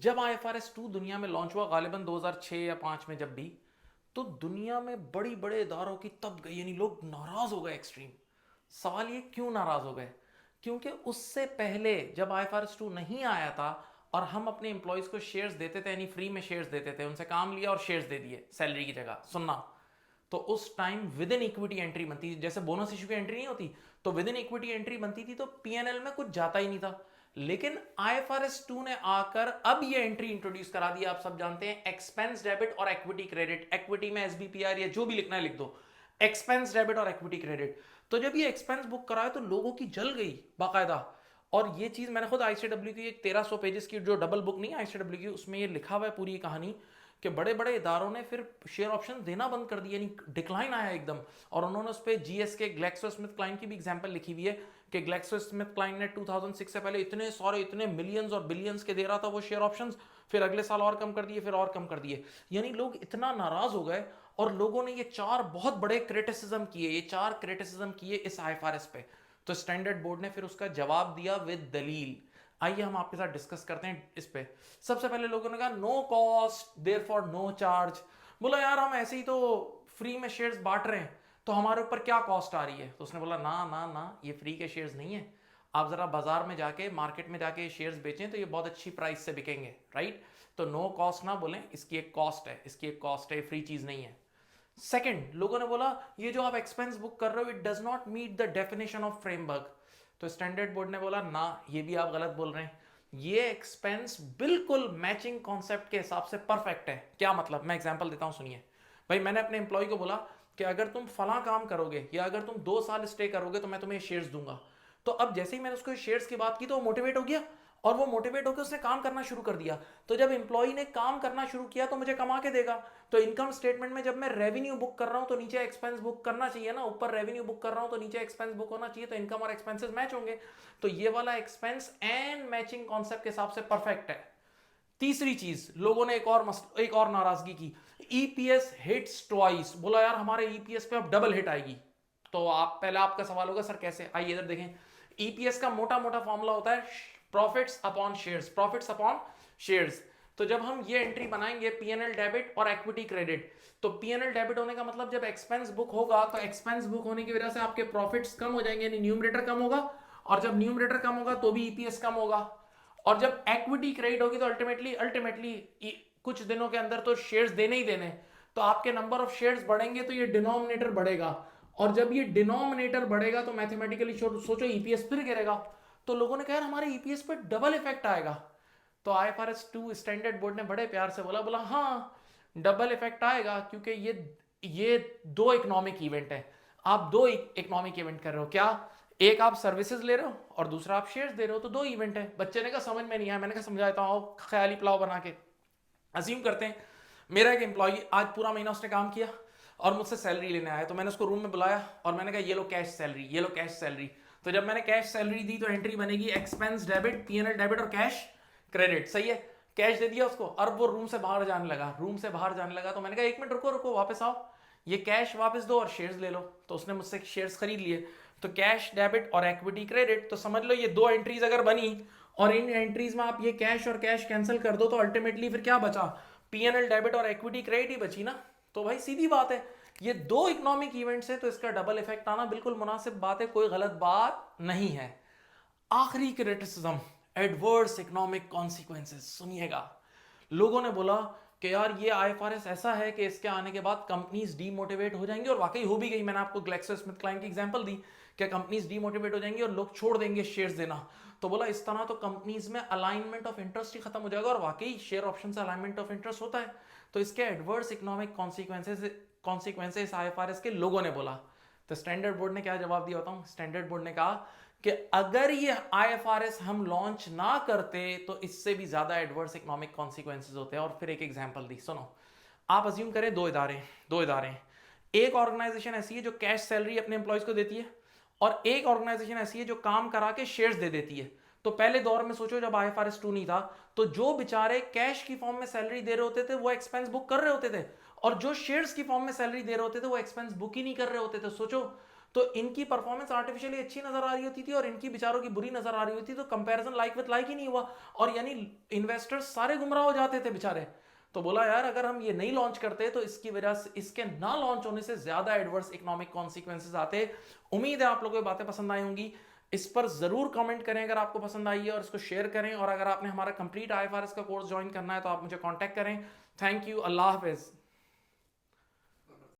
जब IFRS 2 दुनिया में लॉन्च हुआ गालिबन 2006 या 5 में, जब भी, तो दुनिया में बड़ी बड़े इदारों की तब गई, यानी लोग नाराज हो गए एक्सट्रीम। सवाल ये क्यों नाराज हो गए? क्योंकि उससे पहले जब IFRS 2 नहीं आया था और हम अपने एम्प्लॉयज को शेयर्स देते थे, यानी फ्री में शेयर्स देते थे, उनसे काम लिया और शेयर्स दे दिए सैलरी की जगह, सुनना। तो उस time with in equity entry बनती थी, जैसे बोनस इशू की एंट्री नहीं होती, तो विद इन इक्विटी एंट्री बनती थी, तो पीएनएल में कुछ जाता ही नहीं था। लेकिन IFRS 2 ने आकर अब ये एंट्री इंट्रोड्यूस करा दी, आप सब जानते हैं, एक्सपेंस डेबिट और इक्विटी क्रेडिट। इक्विटी में एसबीपीआर या जो भी लिखना है लिख दो, एक्सपेंस डेबिट और इक्विटी क्रेडिट। तो जब ये एक्सपेंस बुक कराए तो लोगों की जल गई बाकायदा। और ये चीज मैंने खुद आईसीडब्ल्यू की एक 1300 पेजेस की जो डबल बुक नहीं है आईसीडब्ल्यू की, उसमें ये लिखा हुआ है पूरी कहानी कि बड़े बड़े इदारों ने फिर शेयर ऑप्शन देना बंद कर दिया, यानी डिक्लाइन आया एकदम। और उन्होंने उस पर जीएसके ग्लैक्सोस्मिथक्लाइन की भी एग्जांपल लिखी हुई है कि ग्लैक्सोस्मिथक्लाइन ने 2006 से पहले इतने सारे, इतने मिलियंस और बिलियंस के दे रहा था वो शेयर ऑप्शंस, फिर अगले साल और कम कर दिए, फिर और कम कर दिए। यानी लोग इतना नाराज हो गए और लोगों ने ये चार बहुत बड़े क्रिटिसिज्म किए, ये चार क्रिटिसिज्म किए इस आईएफआरएस पे। तो स्टैंडर्ड बोर्ड ने फिर उसका जवाब दिया विद दलील। आइए हम आपके साथ डिस्कस करते हैं इस पे। सबसे पहले लोगों ने कहा no cost there for no charge. बोला यार हम ऐसे ही तो फ्री में शेयर्स बांट रहे हैं, तो हमारे ऊपर क्या कॉस्ट आ रही है? तो उसने बोला ना ना ना, ये फ्री के शेयर्स नहीं है। आप जरा बाजार में जाके, मार्केट में जाके शेयर्स बेचें तो ये बहुत अच्छी प्राइस से बिकेंगे, राइट? तो नो कॉस्ट ना बोलें, इसकी एक कॉस्ट है, इसकी एक कॉस्ट है, फ्री चीज नहीं है। सेकंड, लोगों ने बोला ये जो आप एक्सपेंस बुक कर रहे हो it does not meet the definition of framework. तो स्टैंडर्ड बोर्ड ने बोला ना, ये भी आप गलत बोल रहे हैं, ये एक्सपेंस बिल्कुल मैचिंग कॉन्सेप्ट के हिसाब से परफेक्ट है। क्या मतलब? मैं एग्जांपल देता हूं, सुनिए। भाई मैंने अपने एम्प्लॉय को बोला कि अगर तुम फला काम करोगे या अगर तुम 2 साल स्टे करोगे तो मैं तुम्हें शेयर्स दूंगा। तो अब जैसे ही मैंने उसको शेयर्स की बात की तो वो मोटिवेट हो गया और वो मोटिवेट होकर उसने काम करना शुरू कर दिया। तो जब एम्प्लॉय ने काम करना शुरू किया तो मुझे कमा के देगा। तो इनकम स्टेटमेंट में जब मैं रेवेन्यू बुक कर रहा हूं तो नीचे एक्सपेंस बुक करना चाहिए ना, ऊपर रेवेन्यू बुक कर रहा हूं तो नीचे एक्सपेंस बुक होना चाहिए, तो इनकम और एक्सपेंसेस मैच होंगे। तो ये वाला एक्सपेंस एंड मैचिंग कॉन्सेप्ट के हिसाब से परफेक्ट है। तीसरी चीज, लोगों ने एक और नाराजगी की, ईपीएस हिट्स ट्वाइस। बोला यार हमारे ईपीएस पे अब डबल हिट आएगी। तो आप पहले आपका सवाल होगा सर कैसे? आइए इधर देखें। ईपीएस का मोटा मोटा फॉर्मूला होता है profits upon shares, profits upon shares. तो जब हम ये एंट्री बनाएंगे पीएनएल डेबिट और इक्विटी क्रेडिट, तो पीएनएल डेबिट होने का मतलब जब एक्सपेंस बुक होगा तो एक्सपेंस बुक होने की वजह से आपके प्रॉफिट्स कम हो जाएंगे, यानी न्यूमरेटर कम होगा, और जब न्यूमरेटर कम होगा तो भी ईपीएस कम होगा। और जब इक्विटी क्रेडिट होगी तो अल्टीमेटली अल्टीमेटली कुछ दिनों के अंदर तो शेयर्स देने ही देने, तो आपके नंबर ऑफ शेयर्स बढ़ेंगे तो ये डिनोमिनेटर बढ़ेगा, और जब ये डिनोमिनेटर बढ़ेगा तो मैथमेटिकली सोचो ईपीएस फिर गिरेगा। तो लोगों ने कहा हमारे ईपीएस पे डबल इफेक्ट आएगा। तो आईएफआरएस 2 स्टैंडर्ड बोर्ड ने बड़े प्यार से बोला, बोला हाँ डबल इफेक्ट आएगा, क्योंकि ये दो इकोनॉमिक इवेंट है। आप दो इकोनॉमिक इवेंट कर रहे हो। क्या? एक आप सर्विसेज ले रहे हो और दूसरा आप शेयर्स दे रहे हो, तो दो इवेंट है। बच्चे ने कहा समझ में नहीं आया। मैंने कहा समझा देता हूँ, ख्याली पुलाव बना के। अज्यूम करते हैं मेरा एक एम्प्लॉय आज पूरा महीना उसने काम किया और मुझसे सैलरी लेने आया, तो मैंने उसको रूम में बुलाया और मैंने कहा ये लो कैश सैलरी, ये लो कैश सैलरी। तो जब मैंने कैश सैलरी दी तो एंट्री बनेगी एक्सपेंस डेबिट, पीएनएल डेबिट और कैश क्रेडिट, सही है। कैश दे दिया उसको और वो रूम से बाहर जाने लगा, रूम से बाहर जाने लगा। तो मैंने कहा एक मिनट रुको रुको, वापस आओ, ये कैश वापस दो और शेयर्स ले लो। तो उसने मुझसे शेयर्स खरीद लिए। तो कैश डेबिट और इक्विटी क्रेडिट, तो समझ लो ये दो एंट्रीज अगर बनी और इन एंट्रीज में आप ये कैश और कैश कैंसिल कर दो तो अल्टीमेटली फिर क्या बचा? पीएनएल डेबिट और इक्विटी क्रेडिट ही बची ना। तो भाई सीधी बात है, ये दो इकोनॉमिक इवेंट्स है तो इसका डबल इफेक्ट आना बिल्कुल मुनासिब बात है, कोई गलत बात नहीं है। आखिरी क्रिटिसिज्म, एडवर्स इकोनॉमिक कॉन्सिक्वेंसेस, सुनिएगा। लोगों ने बोला कि यार ये आईएफआरएस ऐसा है कि इसके आने के बाद कंपनीज डीमोटिवेट हो जाएंगी, और वाकई हो भी गई। मैंने आपको ग्लैक्सोस्मिथक्लाइन की एग्जांपल दी कि कंपनीज डीमोटिवेट हो जाएंगी और लोग छोड़ देंगे शेयर्स देना। तो बोला इस तरह तो कंपनीज में अलाइनमेंट ऑफ इंटरेस्ट ही खत्म हो जाएगा, और वाकई शेयर ऑप्शन से अलाइनमेंट ऑफ इंटरेस्ट होता है। तो इसके एडवर्स इकोनॉमिक कॉन्सिक्वेंसेस आईएफआरएस के लोगों ने बोला। तो स्टैंडर्ड बोर्ड ने क्या जवाब दिया बताऊं? स्टैंडर्ड बोर्ड ने कहा कि अगर ये आईएफआरएस हम लॉन्च ना करते तो इससे भी ज्यादा एडवर्स इकोनॉमिक कॉन्सिक्वेंसेस होते हैं। और फिर एक एग्जांपल दी, सुनो। आप अज्यूम करें दो इदारे, एक ऑर्गेनाइजेशन ऐसी है जो कैश सैलरी अपने एम्प्लॉयज को देती है, और एक ऑर्गेनाइजेशन ऐसी है जो काम करा के शेयर्स दे देती है। तो पहले दौर में सोचो जब आईएफआरएस 2 नहीं था, तो जो बेचारे कैश की फॉर्म में सैलरी दे रहे होते थे वो एक्सपेंस बुक कर रहे होते थे, और जो शेयर्स की फॉर्म में सैलरी दे रहे होते थे वो एक्सपेंस बुक ही नहीं कर रहे होते थे। सोचो, तो इनकी परफॉर्मेंस आर्टिफिशियली अच्छी नजर आ रही होती थी और इनकी बेचारों की बुरी नजर आ रही होती, तो comparison like with like he नहीं हुआ, और यानी इन्वेस्टर्स सारे गुमराह हो जाते थे बेचारे। तो बोला यार अगर हम ये नहीं लॉन्च करते तो इसकी वजह से, इसके ना लॉन्च होने से ज्यादा एडवर्स इकोनॉमिक कॉन्सिक्वेंसेज आते। उम्मीद है आप लोगों को बातें पसंद आई होंगी। इस पर जरूर कमेंट करें अगर आपको पसंद आई है, और इसको शेयर करें, और अगर आपने हमारा कंप्लीट आईएफआरएस का कोर्स ज्वाइन करना है तो आप मुझे कांटेक्ट करें। Thank you, Allah Hafiz.